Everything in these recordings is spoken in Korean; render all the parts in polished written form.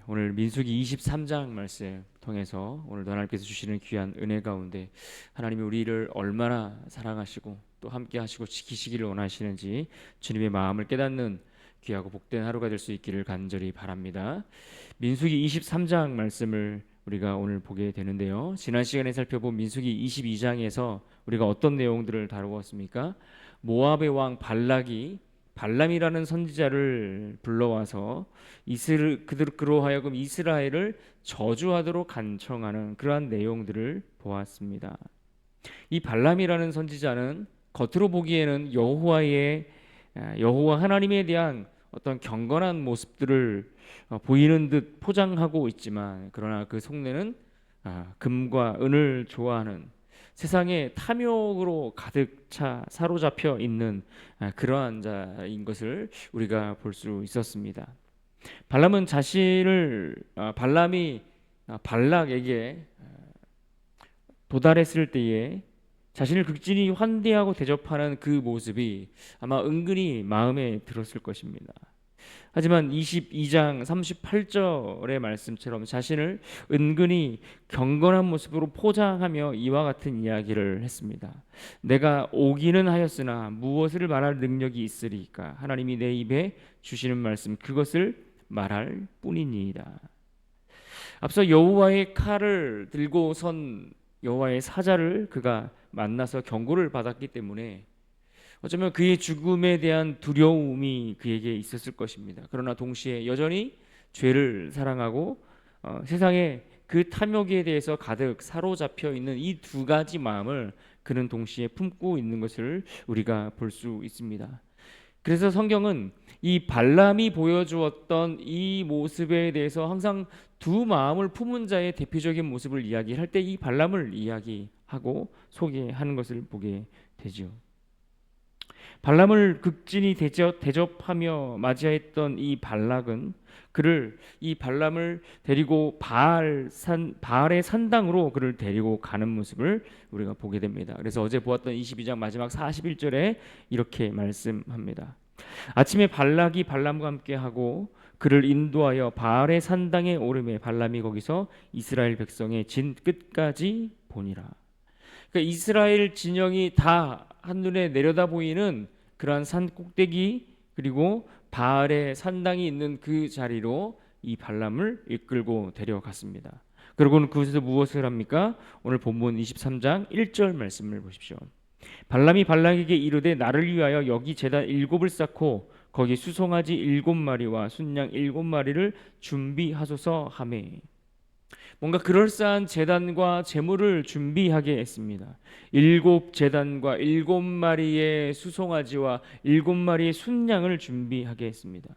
오늘 민수기 23장 말씀 통해서 오늘도 하나님께서 주시는 귀한 은혜 가운데 하나님이 우리를 얼마나 사랑하시고 또 함께 하시고 지키시기를 원하시는지 주님의 마음을 깨닫는 귀하고 복된 하루가 될 수 있기를 간절히 바랍니다. 민수기 23장 말씀을 우리가 오늘 보게 되는데요. 지난 시간에 살펴본 민수기 22장에서 우리가 어떤 내용들을 다루었습니까? 모압의 왕 발람이라는 선지자를 불러와서 그로 하여금 이스라엘을 저주하도록 간청하는 그러한 내용들을 보았습니다. 이 발람이라는 선지자는 겉으로 보기에는 여호와 하나님에 대한 어떤 경건한 모습들을 보이는 듯 포장하고 있지만, 그러나 그 속내는 금과 은을 좋아하는 세상의 탐욕으로 가득 차 사로잡혀 있는 그러한 자인 것을 우리가 볼 수 있었습니다. 발람은 발람이 발락에게 도달했을 때에 자신을 극진히 환대하고 대접하는 그 모습이 아마 은근히 마음에 들었을 것입니다. 하지만 22장 38절의 말씀처럼 자신을 은근히 경건한 모습으로 포장하며 이와 같은 이야기를 했습니다. 내가 오기는 하였으나 무엇을 말할 능력이 있으리까? 하나님이 내 입에 주시는 말씀 그것을 말할 뿐이니이다. 앞서 여호와의 칼을 들고 선 여호와의 사자를 그가 만나서 경고를 받았기 때문에 어쩌면 그의 죽음에 대한 두려움이 그에게 있었을 것입니다. 그러나 동시에 여전히 죄를 사랑하고 세상에 그 탐욕에 대해서 가득 사로잡혀 있는 이 두 가지 마음을 그는 동시에 품고 있는 것을 우리가 볼 수 있습니다. 그래서 성경은 이 발람이 보여주었던 이 모습에 대해서 항상 두 마음을 품은 자의 대표적인 모습을 이야기할 때 이 발람을 이야기하고 소개하는 것을 보게 되죠. 발람을 극진히 대접하며 맞이했던 이 발락은 이 발람을 데리고 바알의 산당으로 그를 데리고 가는 모습을 우리가 보게 됩니다. 그래서 어제 보았던 22장 마지막 41절에 이렇게 말씀합니다. 아침에 발락이 발람과 함께 하고 그를 인도하여 바알의 산당에 오르매 발람이 거기서 이스라엘 백성의 진 끝까지 보니라. 그러니까 이스라엘 진영이 다 한눈에 내려다 보이는 그러한 산 꼭대기, 그리고 바알의 산당이 있는 그 자리로 이 발람을 이끌고 데려갔습니다. 그리고는 그곳에서 무엇을 합니까? 오늘 본문 23장 1절 말씀을 보십시오. 발람이 발락에게 이르되 나를 위하여 여기 제단 7을 쌓고 거기 수송아지 7마리와 순양 7마리를 준비하소서 하매. 뭔가 그럴싸한 제단과 제물을 준비하게 했습니다. 7제단과 7마리의 수송아지와 7마리의 순양을 준비하게 했습니다.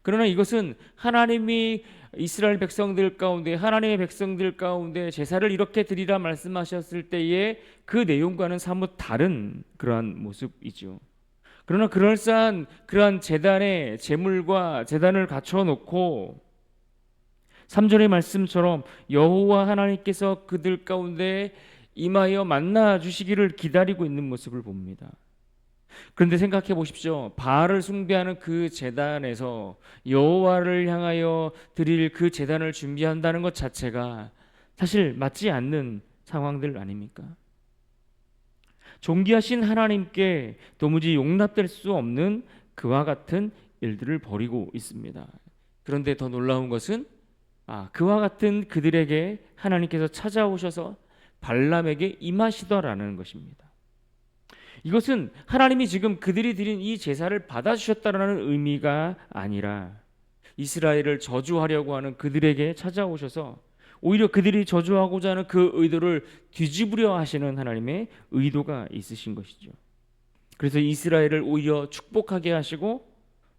그러나 이것은 하나님이 이스라엘 백성들 가운데, 하나님의 백성들 가운데 제사를 이렇게 드리라 말씀하셨을 때의 그 내용과는 사뭇 다른 그러한 모습이죠. 그러나 그럴싸한 그러한 제단의 제물과 제단을 갖춰 놓고 3절의 말씀처럼 여호와 하나님께서 그들 가운데 임하여 만나 주시기를 기다리고 있는 모습을 봅니다. 그런데 생각해 보십시오. 바알을 숭배하는 그 제단에서 여호와를 향하여 드릴 그 제단을 준비한다는 것 자체가 사실 맞지 않는 상황들 아닙니까? 존귀하신 하나님께 도무지 용납될 수 없는 그와 같은 일들을 벌이고 있습니다. 그런데 더 놀라운 것은 그와 같은 그들에게 하나님께서 찾아오셔서 발람에게 임하시더라는 것입니다. 이것은 하나님이 지금 그들이 드린 이 제사를 받아주셨다라는 의미가 아니라 이스라엘을 저주하려고 하는 그들에게 찾아오셔서 오히려 그들이 저주하고자 하는 그 의도를 뒤집으려 하시는 하나님의 의도가 있으신 것이죠. 그래서 이스라엘을 오히려 축복하게 하시고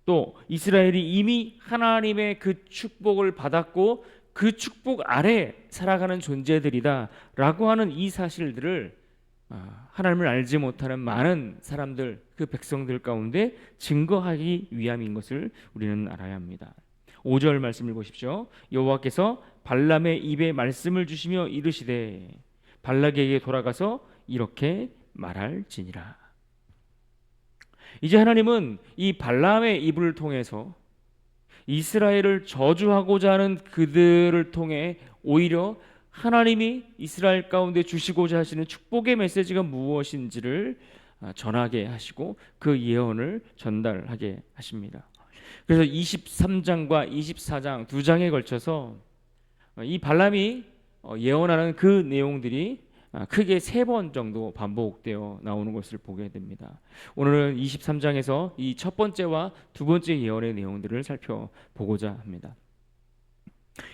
또 이스라엘이 이미 하나님의 그 축복을 받았고 그 축복 아래 살아가는 존재들이다 라고 하는 이 사실들을 하나님을 알지 못하는 많은 사람들, 그 백성들 가운데 증거하기 위함인 것을 우리는 알아야 합니다. 5절 말씀을 보십시오. 여호와께서 발람의 입에 말씀을 주시며 이르시되 발락에게 돌아가서 이렇게 말할지니라. 이제 하나님은 이 발람의 입을 통해서 이스라엘을 저주하고자 하는 그들을 통해 오히려 하나님이 이스라엘 가운데 주시고자 하시는 축복의 메시지가 무엇인지를 전하게 하시고 그 예언을 전달하게 하십니다. 그래서 23장과 24장 두 장에 걸쳐서 이 발람이 예언하는 그 내용들이 크게 세 번 정도 반복되어 나오는 것을 보게 됩니다. 오늘은 23장에서 이 첫 번째와 두 번째 예언의 내용들을 살펴보고자 합니다.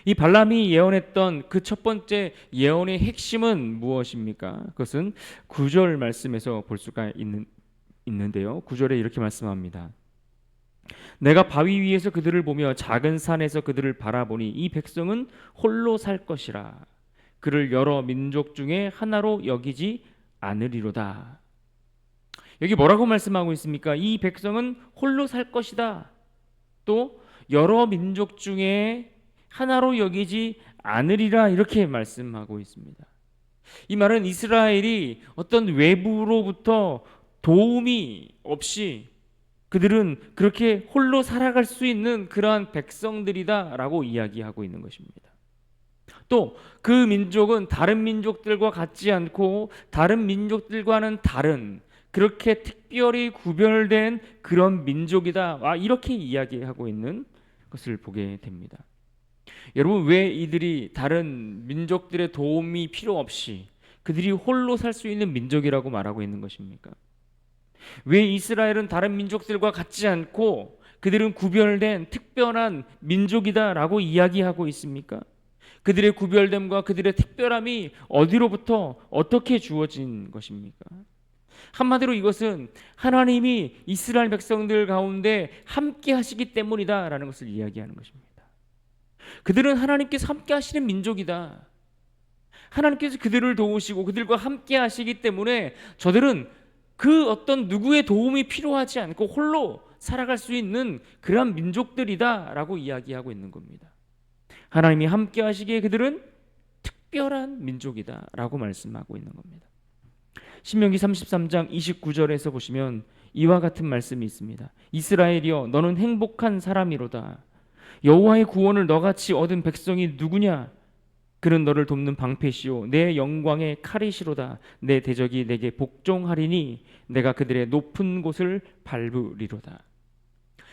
이 발람이 예언했던 그 첫 번째 예언의 핵심은 무엇입니까? 그것은 9절 말씀에서 볼 수가 있는데요. 9절에 이렇게 말씀합니다. 내가 바위 위에서 그들을 보며 작은 산에서 그들을 바라보니 이 백성은 홀로 살 것이라. 그를 여러 민족 중에 하나로 여기지 않으리로다. 여기 뭐라고 말씀하고 있습니까? 이 백성은 홀로 살 것이다. 또 여러 민족 중에 하나로 여기지 않으리라, 이렇게 말씀하고 있습니다. 이 말은 이스라엘이 어떤 외부로부터 도움이 없이 그들은 그렇게 홀로 살아갈 수 있는 그러한 백성들이다라고 이야기하고 있는 것입니다. 또 그 민족은 다른 민족들과 같지 않고 다른 민족들과는 다른, 그렇게 특별히 구별된 그런 민족이다, 이렇게 이야기하고 있는 것을 보게 됩니다. 여러분, 왜 이들이 다른 민족들의 도움이 필요 없이 그들이 홀로 살 수 있는 민족이라고 말하고 있는 것입니까? 왜 이스라엘은 다른 민족들과 같지 않고 그들은 구별된 특별한 민족이다라고 이야기하고 있습니까? 그들의 구별됨과 그들의 특별함이 어디로부터 어떻게 주어진 것입니까? 한마디로 이것은 하나님이 이스라엘 백성들 가운데 함께 하시기 때문이다라는 것을 이야기하는 것입니다. 그들은 하나님께서 함께 하시는 민족이다. 하나님께서 그들을 도우시고 그들과 함께 하시기 때문에 저들은 그 어떤 누구의 도움이 필요하지 않고 홀로 살아갈 수 있는 그러한 민족들이다라고 이야기하고 있는 겁니다. 하나님이 함께 하시기에 그들은 특별한 민족이다라고 말씀하고 있는 겁니다. 신명기 33장 29절에서 보시면 이와 같은 말씀이 있습니다. 이스라엘이여, 너는 행복한 사람이로다. 여호와의 구원을 너같이 얻은 백성이 누구냐? 그는 너를 돕는 방패시오 내 영광의 칼이시로다. 내 대적이 내게 복종하리니 내가 그들의 높은 곳을 밟으리로다.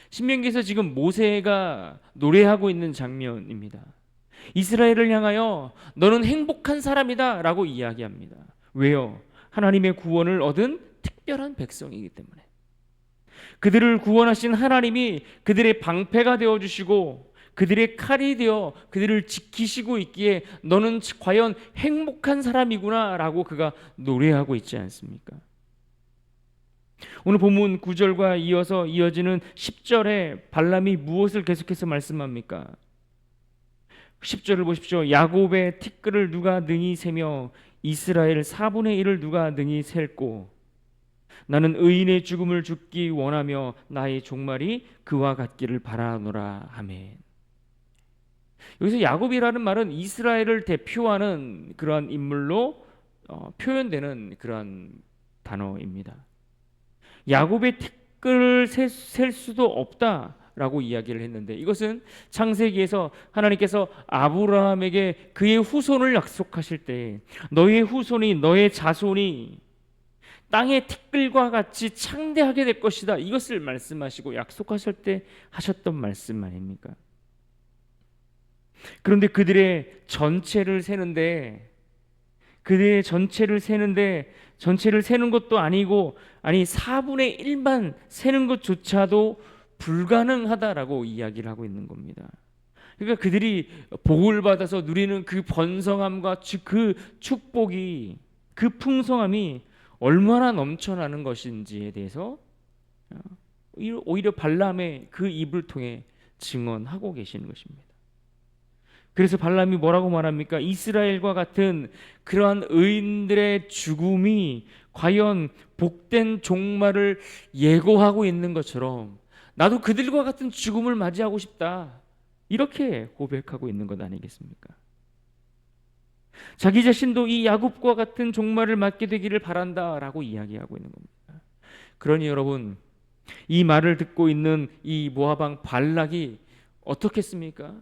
신명기에서 지금 모세가 노래하고 있는 장면입니다. 이스라엘을 향하여 너는 행복한 사람이다 라고 이야기합니다. 왜요? 하나님의 구원을 얻은 특별한 백성이기 때문에. 그들을 구원하신 하나님이 그들의 방패가 되어주시고 그들의 칼이 되어 그들을 지키시고 있기에 너는 과연 행복한 사람이구나 라고 그가 노래하고 있지 않습니까? 오늘 본문 9절과 이어서 이어지는 10절에 발람이 무엇을 계속해서 말씀합니까? 10절을 보십시오. 야곱의 티끌을 누가 능히 세며 이스라엘 4분의 1을 누가 능히 셀고 나는 의인의 죽음을 죽기 원하며 나의 종말이 그와 같기를 바라노라. 아멘. 여기서 야곱이라는 말은 이스라엘을 대표하는 그러한 인물로 표현되는 그러한 단어입니다. 야곱의 티끌을 셀 수도 없다라고 이야기를 했는데, 이것은 창세기에서 하나님께서 아브라함에게 그의 후손을 약속하실 때 너의 후손이, 너의 자손이 땅의 티끌과 같이 창대하게 될 것이다, 이것을 말씀하시고 약속하실 때 하셨던 말씀 아닙니까? 그런데 그들의 전체를 세는데 전체를 세는 것도 아니고 4분의 1만 세는 것조차도 불가능하다라고 이야기를 하고 있는 겁니다. 그러니까 그들이 복을 받아서 누리는 그 번성함과 그 축복이, 그 풍성함이 얼마나 넘쳐나는 것인지에 대해서 오히려 발람의 그 입을 통해 증언하고 계시는 것입니다. 그래서 발람이 뭐라고 말합니까? 이스라엘과 같은 그러한 의인들의 죽음이 과연 복된 종말을 예고하고 있는 것처럼 나도 그들과 같은 죽음을 맞이하고 싶다, 이렇게 고백하고 있는 것 아니겠습니까? 자기 자신도 이 야곱과 같은 종말을 맞게 되기를 바란다라고 이야기하고 있는 겁니다. 그러니 여러분, 이 말을 듣고 있는 이 모압 왕 발락이 어떻겠습니까?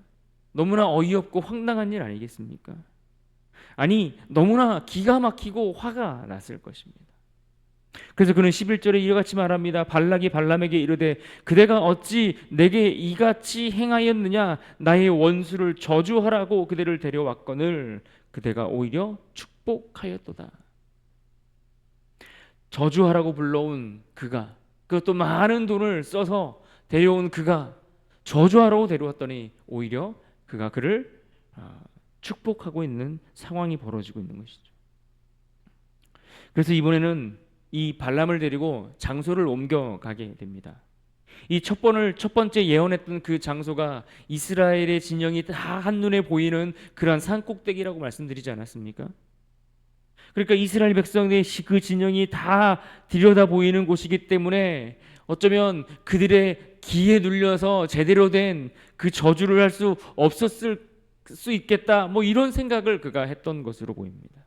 너무나 어이없고 황당한 일 아니겠습니까? 아니, 너무나 기가 막히고 화가 났을 것입니다. 그래서 그는 11절에 이와 같이 말합니다. 발락이 발람에게 이르되 그대가 어찌 내게 이같이 행하였느냐? 나의 원수를 저주하라고 그대를 데려왔거늘 그대가 오히려 축복하였도다. 저주하라고 불러온 그가, 그것도 많은 돈을 써서 데려온 그가 저주하라고 데려왔더니 오히려 그가 그를 축복하고 있는 상황이 벌어지고 있는 것이죠. 그래서 이번에는 이 발람을 데리고 장소를 옮겨가게 됩니다. 이 첫 번째 예언했던 그 장소가 이스라엘의 진영이 다 한눈에 보이는 그러한 산꼭대기라고 말씀드리지 않았습니까? 그러니까 이스라엘 백성의 그 진영이 다 들여다 보이는 곳이기 때문에 어쩌면 그들의 기에 눌려서 제대로 된 그 저주를 할 수 없었을 수 있겠다, 뭐 이런 생각을 그가 했던 것으로 보입니다.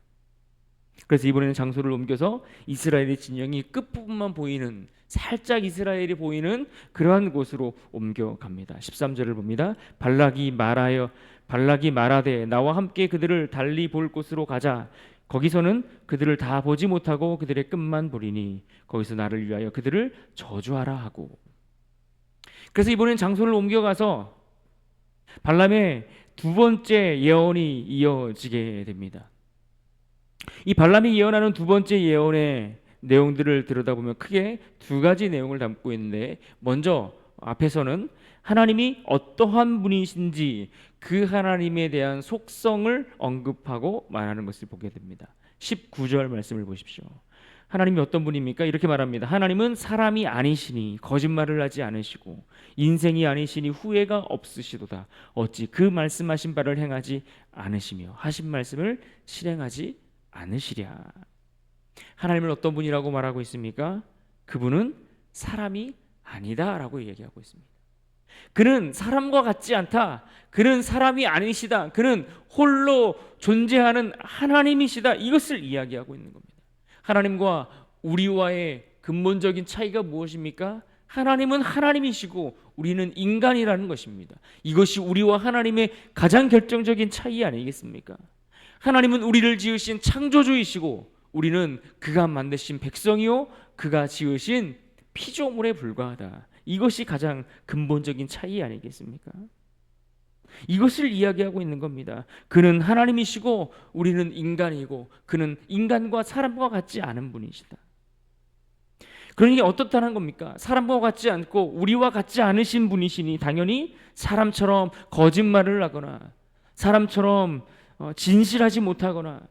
그래서 이번에는 장소를 옮겨서 이스라엘의 진영이 끝부분만 보이는, 살짝 이스라엘이 보이는 그러한 곳으로 옮겨갑니다. 13절을 봅니다. 발락이 말하되 나와 함께 그들을 달리 볼 곳으로 가자. 거기서는 그들을 다 보지 못하고 그들의 끝만 보리니 거기서 나를 위하여 그들을 저주하라 하고. 그래서 이번엔 장소를 옮겨가서 발람의 두 번째 예언이 이어지게 됩니다. 이 발람이 예언하는 두 번째 예언의 내용들을 들여다보면 크게 두 가지 내용을 담고 있는데, 먼저 앞에서는 하나님이 어떠한 분이신지 그 하나님에 대한 속성을 언급하고 말하는 것을 보게 됩니다. 19절 말씀을 보십시오. 하나님이 어떤 분입니까? 이렇게 말합니다. 하나님은 사람이 아니시니 거짓말을 하지 않으시고 인생이 아니시니 후회가 없으시도다. 어찌 그 말씀하신 바를 행하지 않으시며 하신 말씀을 실행하지 않으시랴. 하나님은 어떤 분이라고 말하고 있습니까? 그분은 사람이 아니다라고 얘기하고 있습니다. 그는 사람과 같지 않다. 그는 사람이 아니시다. 그는 홀로 존재하는 하나님이시다. 이것을 이야기하고 있는 겁니다. 하나님과 우리와의 근본적인 차이가 무엇입니까? 하나님은 하나님이시고 우리는 인간이라는 것입니다. 이것이 우리와 하나님의 가장 결정적인 차이 아니겠습니까? 하나님은 우리를 지으신 창조주이시고 우리는 그가 만드신 백성이요 그가 지으신 피조물에 불과하다. 이것이 가장 근본적인 차이 아니겠습니까? 이것을 이야기하고 있는 겁니다. 그는 하나님이시고 우리는 인간이고 그는 인간과 사람과 같지 않은 분이시다. 그러니 어떻다는 겁니까? 사람과 같지 않고 우리와 같지 않으신 분이시니 당연히 사람처럼 거짓말을 하거나 사람처럼 진실하지 못하거나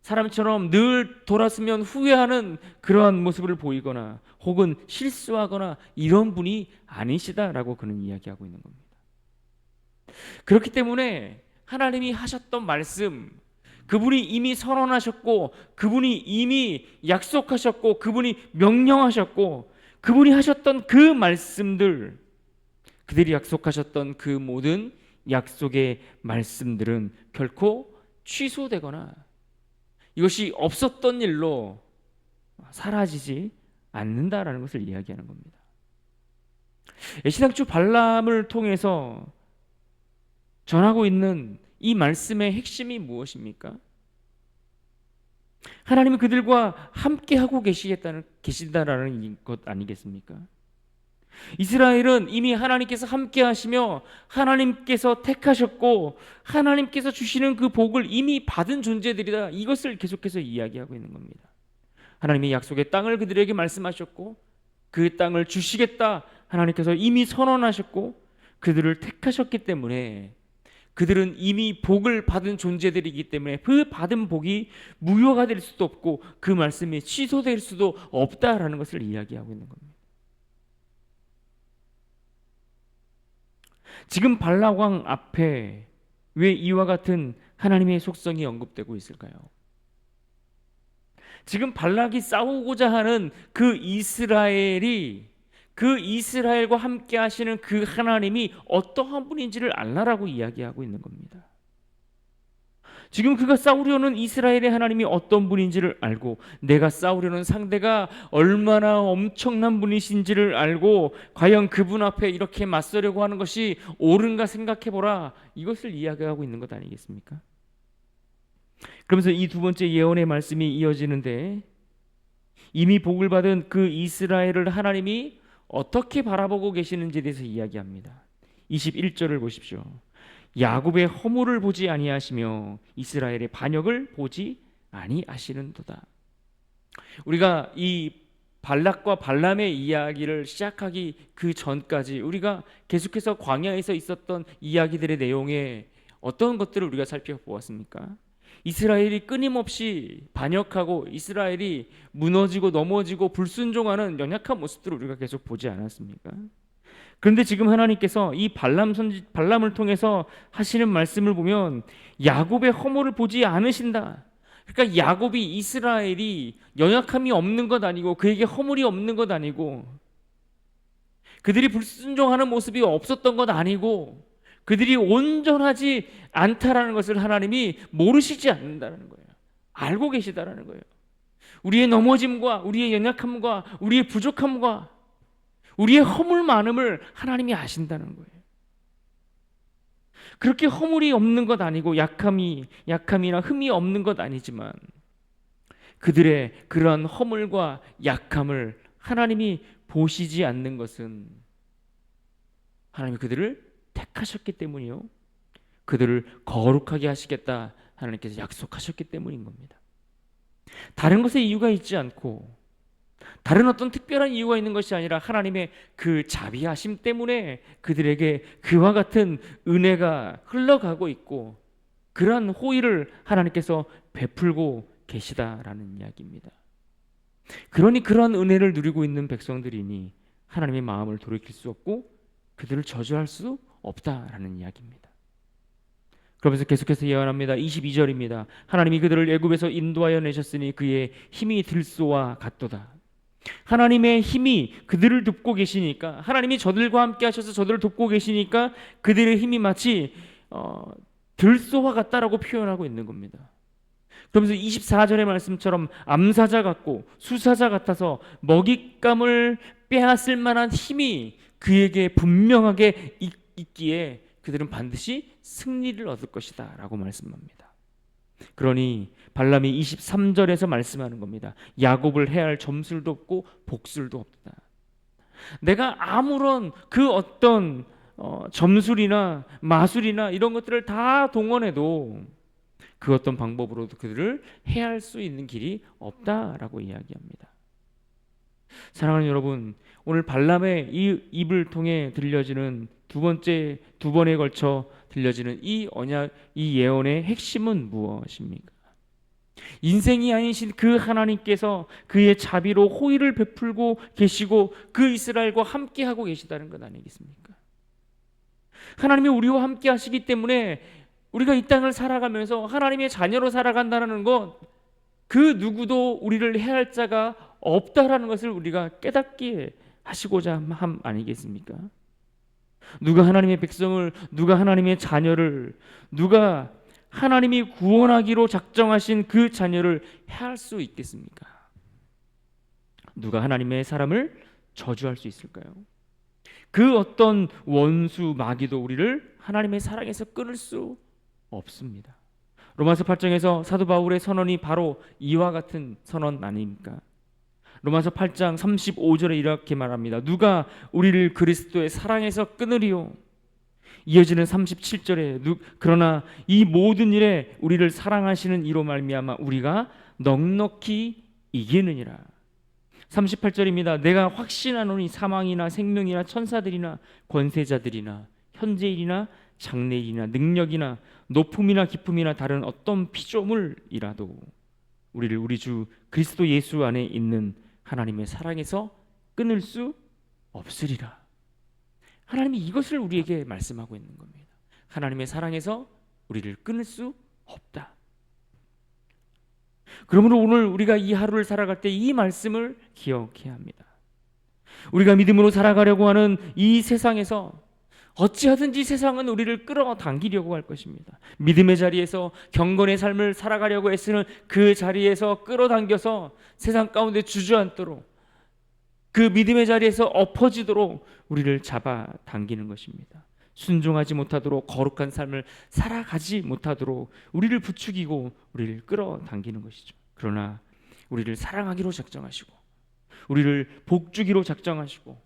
사람처럼 늘 돌았으면 후회하는 그러한 모습을 보이거나 혹은 실수하거나 이런 분이 아니시다라고 그는 이야기하고 있는 겁니다. 그렇기 때문에 하나님이 하셨던 말씀, 그분이 이미 선언하셨고 그분이 이미 약속하셨고 그분이 명령하셨고 그분이 하셨던 그 말씀들, 그들이 약속하셨던 그 모든 약속의 말씀들은 결코 취소되거나 이것이 없었던 일로 사라지지 않는다라는 것을 이야기하는 겁니다. 신학주 발람을 통해서 전하고 있는 이 말씀의 핵심이 무엇입니까? 하나님은 그들과 함께하고 계신다라는 것 아니겠습니까? 이스라엘은 이미 하나님께서 함께 하시며 하나님께서 택하셨고 하나님께서 주시는 그 복을 이미 받은 존재들이다. 이것을 계속해서 이야기하고 있는 겁니다. 하나님의 약속의 땅을 그들에게 말씀하셨고 그 땅을 주시겠다 하나님께서 이미 선언하셨고 그들을 택하셨기 때문에 그들은 이미 복을 받은 존재들이기 때문에 그 받은 복이 무효가 될 수도 없고 그 말씀이 취소될 수도 없다라는 것을 이야기하고 있는 겁니다. 지금 발락왕 앞에 왜 이와 같은 하나님의 속성이 언급되고 있을까요? 지금 발락이 싸우고자 하는 그 이스라엘이 그 이스라엘과 함께 하시는 그 하나님이 어떠한 분인지를 알라라고 이야기하고 있는 겁니다. 지금 그가 싸우려는 이스라엘의 하나님이 어떤 분인지를 알고, 내가 싸우려는 상대가 얼마나 엄청난 분이신지를 알고, 과연 그분 앞에 이렇게 맞서려고 하는 것이 옳은가 생각해보라, 이것을 이야기하고 있는 것 아니겠습니까? 그러면서 이 두 번째 예언의 말씀이 이어지는데, 이미 복을 받은 그 이스라엘을 하나님이 어떻게 바라보고 계시는지에 대해서 이야기합니다. 21절을 보십시오. 야곱의 허물을 보지 아니하시며 이스라엘의 반역을 보지 아니하시는도다. 우리가 이 발락과 발람의 이야기를 시작하기 그 전까지 우리가 계속해서 광야에서 있었던 이야기들의 내용에 어떤 것들을 우리가 살펴보았습니까? 이스라엘이 끊임없이 반역하고 이스라엘이 무너지고 넘어지고 불순종하는 연약한 모습들을 우리가 계속 보지 않았습니까? 그런데 지금 하나님께서 이 발람을 통해서 하시는 말씀을 보면 야곱의 허물을 보지 않으신다. 그러니까 야곱이, 이스라엘이 연약함이 없는 것 아니고 그에게 허물이 없는 것 아니고 그들이 불순종하는 모습이 없었던 것 아니고 그들이 온전하지 않다라는 것을 하나님이 모르시지 않는다는 거예요. 알고 계시다라는 거예요. 우리의 넘어짐과 우리의 연약함과 우리의 부족함과 우리의 허물 많음을 하나님이 아신다는 거예요. 그렇게 허물이 없는 것 아니고 약함이나 흠이 없는 것 아니지만 그들의 그러한 허물과 약함을 하나님이 보시지 않는 것은 하나님이 그들을 택하셨기 때문이요, 그들을 거룩하게 하시겠다 하나님께서 약속하셨기 때문인 겁니다. 다른 것에 이유가 있지 않고 다른 어떤 특별한 이유가 있는 것이 아니라 하나님의 그 자비하심 때문에 그들에게 그와 같은 은혜가 흘러가고 있고 그러한 호의를 하나님께서 베풀고 계시다라는 이야기입니다. 그러니 그러한 은혜를 누리고 있는 백성들이니 하나님의 마음을 돌이킬 수 없고 그들을 저주할 수 없다라는 이야기입니다. 그러면서 계속해서 예언합니다. 22절입니다. 하나님이 그들을 애굽에서 인도하여 내셨으니 그의 힘이 들소와 같도다. 하나님의 힘이 그들을 돕고 계시니까, 하나님이 저들과 함께 하셔서 저들을 돕고 계시니까 그들의 힘이 마치 들소와 같다라고 표현하고 있는 겁니다. 그러면서 24절의 말씀처럼 암사자 같고 수사자 같아서 먹잇감을 빼앗을 만한 힘이 그에게 분명하게 있기에 그들은 반드시 승리를 얻을 것이다 라고 말씀합니다. 그러니 발람이 23절에서 말씀하는 겁니다. 야곱을 해할 점술도 없고 복술도 없다. 내가 아무런 그 어떤 점술이나 마술이나 이런 것들을 다 동원해도 그 어떤 방법으로도 그들을 해할 수 있는 길이 없다라고 이야기합니다. 사랑하는 여러분, 오늘 발람의 이 입을 통해 들려지는 두 번에 걸쳐 들려지는 이 언약, 이 예언의 핵심은 무엇입니까? 인생이 아니신 그 하나님께서 그의 자비로 호의를 베풀고 계시고 그 이스라엘과 함께 하고 계시다는 것 아니겠습니까? 하나님이 우리와 함께 하시기 때문에 우리가 이 땅을 살아가면서 하나님의 자녀로 살아간다는 것, 그 누구도 우리를 해할 자가 없다라는 것을 우리가 깨닫게 하시고자 함 아니겠습니까? 누가 하나님의 백성을, 누가 하나님의 자녀를, 누가 하나님이 구원하기로 작정하신 그 자녀를 해할 수 있겠습니까? 누가 하나님의 사람을 저주할 수 있을까요? 그 어떤 원수 마귀도 우리를 하나님의 사랑에서 끊을 수 없습니다. 로마서 8장에서 사도 바울의 선언이 바로 이와 같은 선언 아닙니까? 로마서 8장 35절에 이렇게 말합니다. 누가 우리를 그리스도의 사랑에서 끊으리요? 이어지는 37절에 그러나 이 모든 일에 우리를 사랑하시는 이로 말미암아 우리가 넉넉히 이기느니라. 38절입니다. 내가 확신하노니 사망이나 생명이나 천사들이나 권세자들이나 현재일이나 장래일이나 능력이나 높음이나 깊음이나 다른 어떤 피조물이라도 우리를 우리 주 그리스도 예수 안에 있는 하나님의 사랑에서 끊을 수 없으리라. 하나님이 이것을 우리에게 말씀하고 있는 겁니다. 하나님의 사랑에서 우리를 끊을 수 없다. 그러므로 오늘 우리가 이 하루를 살아갈 때 이 말씀을 기억해야 합니다. 우리가 믿음으로 살아가려고 하는 이 세상에서 어찌하든지 세상은 우리를 끌어당기려고 할 것입니다. 믿음의 자리에서 경건의 삶을 살아가려고 애쓰는 그 자리에서 끌어당겨서 세상 가운데 주저앉도록, 그 믿음의 자리에서 엎어지도록 우리를 잡아당기는 것입니다. 순종하지 못하도록, 거룩한 삶을 살아가지 못하도록 우리를 부추기고 우리를 끌어당기는 것이죠. 그러나 우리를 사랑하기로 작정하시고 우리를 복주기로 작정하시고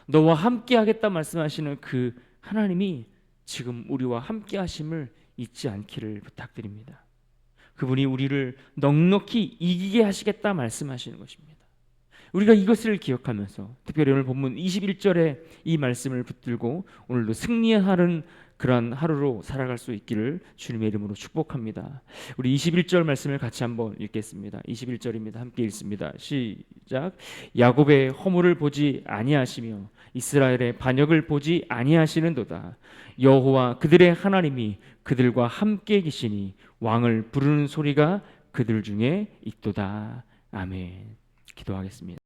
너와 함께 하겠다 말씀하시는 그 하나님이 지금 우리와 함께 하심을 잊지 않기를 부탁드립니다. 그분이 우리를 넉넉히 이기게 하시겠다 말씀하시는 것입니다. 우리가 이것을 기억하면서 특별히 오늘 본문 21절에 이 말씀을 붙들고 오늘도 승리하는 그러한 하루로 살아갈 수 있기를 주님의 이름으로 축복합니다. 우리 21절 말씀을 같이 한번 읽겠습니다. 21절입니다. 함께 읽습니다. 시작. 야곱의 허물을 보지 아니하시며 이스라엘의 반역을 보지 아니하시는도다. 여호와 그들의 하나님이 그들과 함께 계시니 왕을 부르는 소리가 그들 중에 있도다. 아멘. 기도하겠습니다.